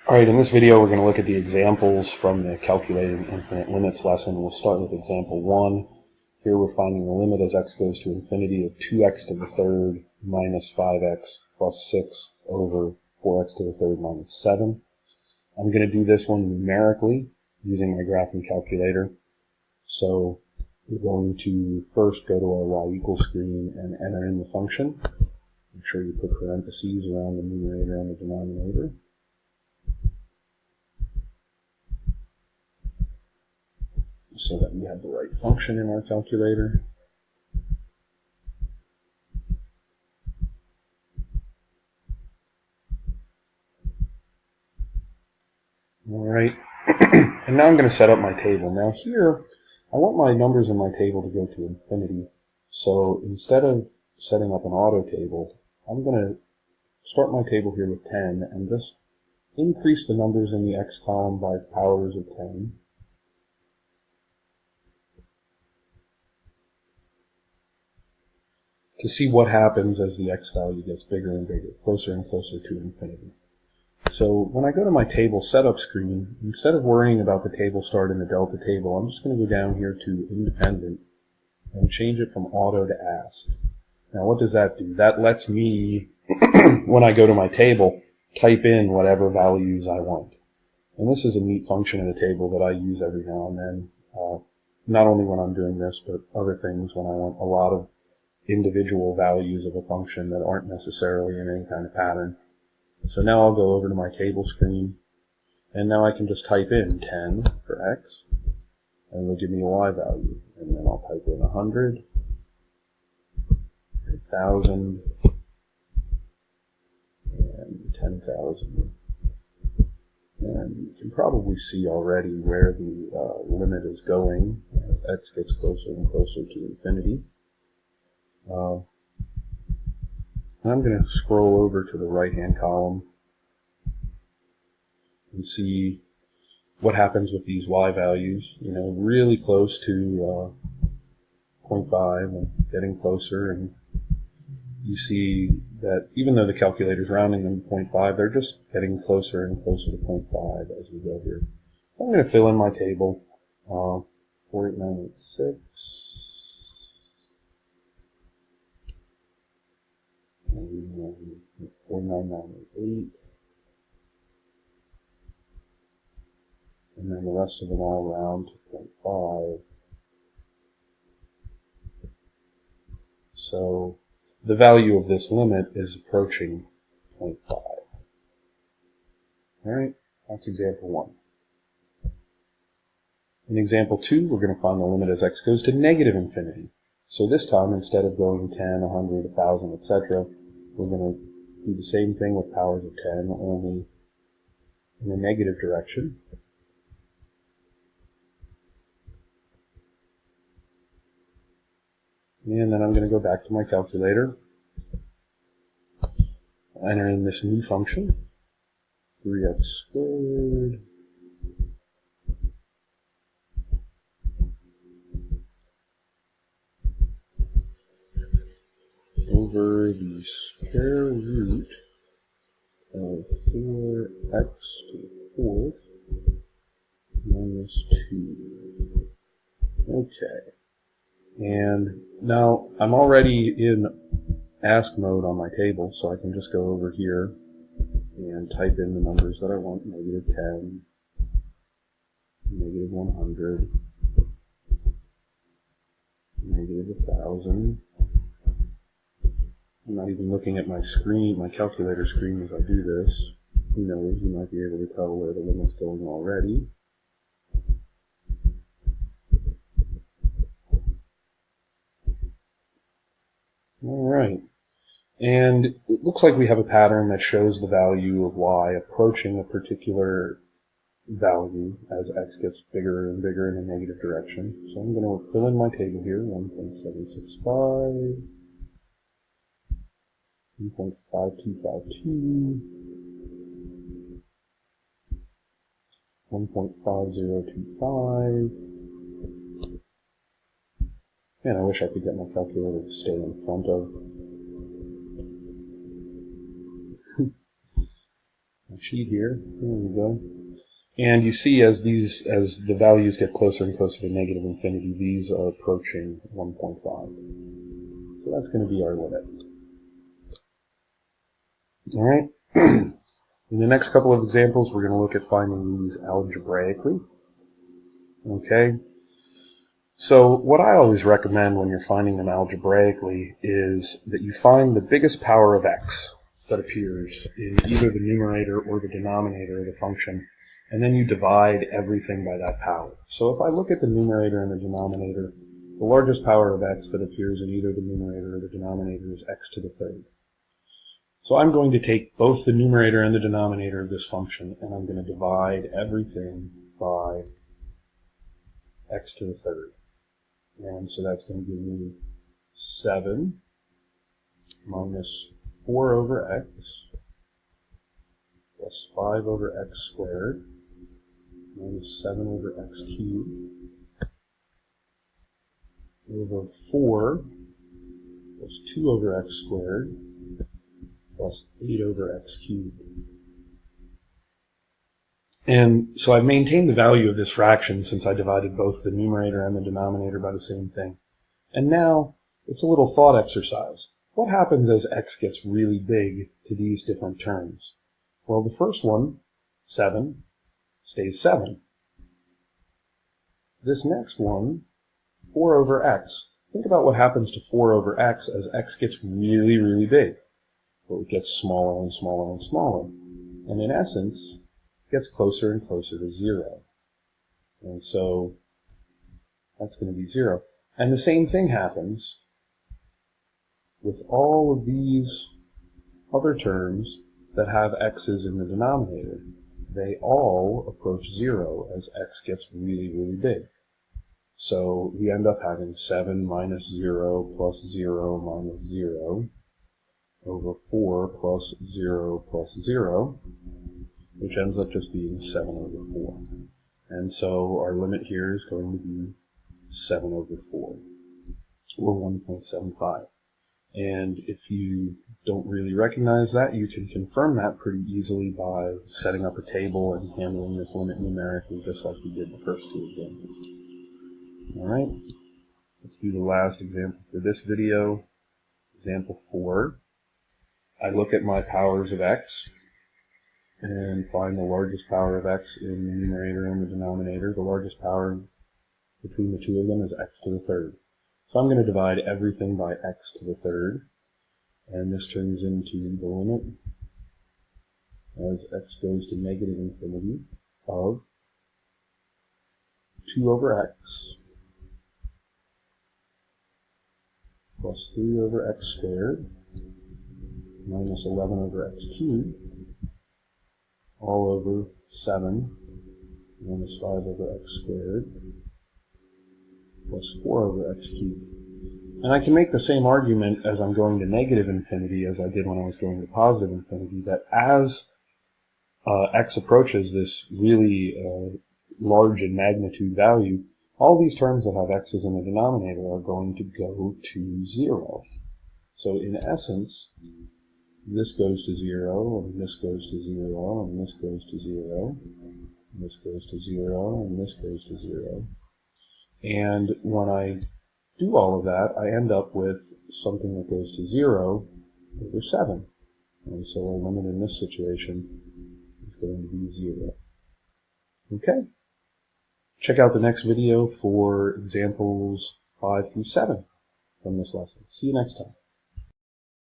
Alright, in this video we're going to look at the examples from the calculating infinite limits lesson. We'll start with example 1. Here we're finding the limit as x goes to infinity of 2x to the third minus 5x plus 6 over 4x to the third minus 7. I'm going to do this one numerically using my graphing calculator. So we're going to first go to our y equals screen and enter in the function. Make sure you put parentheses around the numerator and the denominator. So that we have the right function in our calculator. Alright, and now I'm going to set up my table. Now here, I want my numbers in my table to go to infinity. So instead of setting up an auto table, I'm going to start my table here with 10 and just increase the numbers in the x column by powers of 10. To see what happens as the x value gets bigger and bigger, closer and closer to infinity. So when I go to my table setup screen, instead of worrying about the table start in the delta table, I'm just going to go down here to independent and change it from auto to ask. Now what does that do? That lets me, when I go to my table, type in whatever values I want. And this is a neat function in the table that I use every now and then, not only when I'm doing this, but other things when I want a lot of individual values of a function that aren't necessarily in any kind of pattern. So now I'll go over to my table screen, and now I can just type in 10 for x, and it'll give me a y value. And then I'll type in 100, 1,000, and 10,000. And you can probably see already where the limit is going as x gets closer and closer to infinity. I'm going to scroll over to the right-hand column and see what happens with these y values. You know, really close to 0.5 and getting closer, and you see that even though the calculator's rounding them to 0.5, they're just getting closer and closer to 0.5 as we go here. I'm going to fill in my table. 48986. 49988, and then the rest of them all round to 0.5. So the value of this limit is approaching 0.5. Alright, that's example 1. In example 2, we're going to find the limit as x goes to negative infinity. So this time, instead of going 10, 100, 1,000, etc., we're going to do the same thing with powers of 10, only in the negative direction. And then I'm going to go back to my calculator, enter in this new function, 3x squared over the square root of 4x to the fourth minus 2. Okay. And now I'm already in ask mode on my table, so I can just go over here and type in the numbers that I want, negative 10, negative 100, negative 1,000. I'm not even looking at my screen, my calculator screen as I do this. Who knows, you might be able to tell where the limit's going already. Alright, and it looks like we have a pattern that shows the value of y approaching a particular value as x gets bigger and bigger in a negative direction. So I'm going to fill in my table here, 1.765, 1.5252, 1.5025, and I wish I could get my calculator to stay in front of my sheet here. There we go. And you see as the values get closer and closer to negative infinity, these are approaching 1.5. So that's going to be our limit. All right. In the next couple of examples, we're going to look at finding these algebraically. Okay. So what I always recommend when you're finding them algebraically is that you find the biggest power of x that appears in either the numerator or the denominator of the function, and then you divide everything by that power. So if I look at the numerator and the denominator, the largest power of x that appears in either the numerator or the denominator is x to the third. So I'm going to take both the numerator and the denominator of this function, and I'm going to divide everything by x to the third. And so that's going to give me 7 minus 4 over x plus 5 over x squared minus 7 over x cubed over 4 plus 2 over x squared plus 8 over x cubed. And so I've maintained the value of this fraction since I divided both the numerator and the denominator by the same thing. And now it's a little thought exercise. What happens as x gets really big to these different terms? Well, the first one, 7, stays 7. This next one, 4 over x. Think about what happens to 4 over x as x gets really, really big. Well, it gets smaller and smaller and smaller. And in essence, it gets closer and closer to 0. And so that's going to be 0. And the same thing happens with all of these other terms that have x's in the denominator. They all approach 0 as x gets really, really big. So we end up having 7 minus 0 plus 0 minus 0 over 4 plus 0 plus 0, which ends up just being 7 over 4. And so our limit here is going to be 7 over 4, or 1.75. And if you don't really recognize that, you can confirm that pretty easily by setting up a table and handling this limit numerically, just like we did the first two examples. All right, let's do the last example for this video. Example 4. I look at my powers of x and find the largest power of x in the numerator and the denominator. The largest power between the two of them is x to the third. So I'm going to divide everything by x to the third, and this turns into the limit as x goes to negative infinity of 2 over x plus 3 over x squared minus 11 over x cubed all over 7 minus 5 over x squared plus 4 over x cubed. And I can make the same argument as I'm going to negative infinity as I did when I was going to positive infinity, that as x approaches this really large in magnitude value, all these terms that have x's in the denominator are going to go to 0. So in essence, this goes to 0, and this goes to 0, and this goes to 0, and this goes to 0, and this goes to 0. And when I do all of that, I end up with something that goes to 0 over 7. And so our limit in this situation is going to be 0. Okay? Check out the next video for examples 5 through 7 from this lesson. See you next time.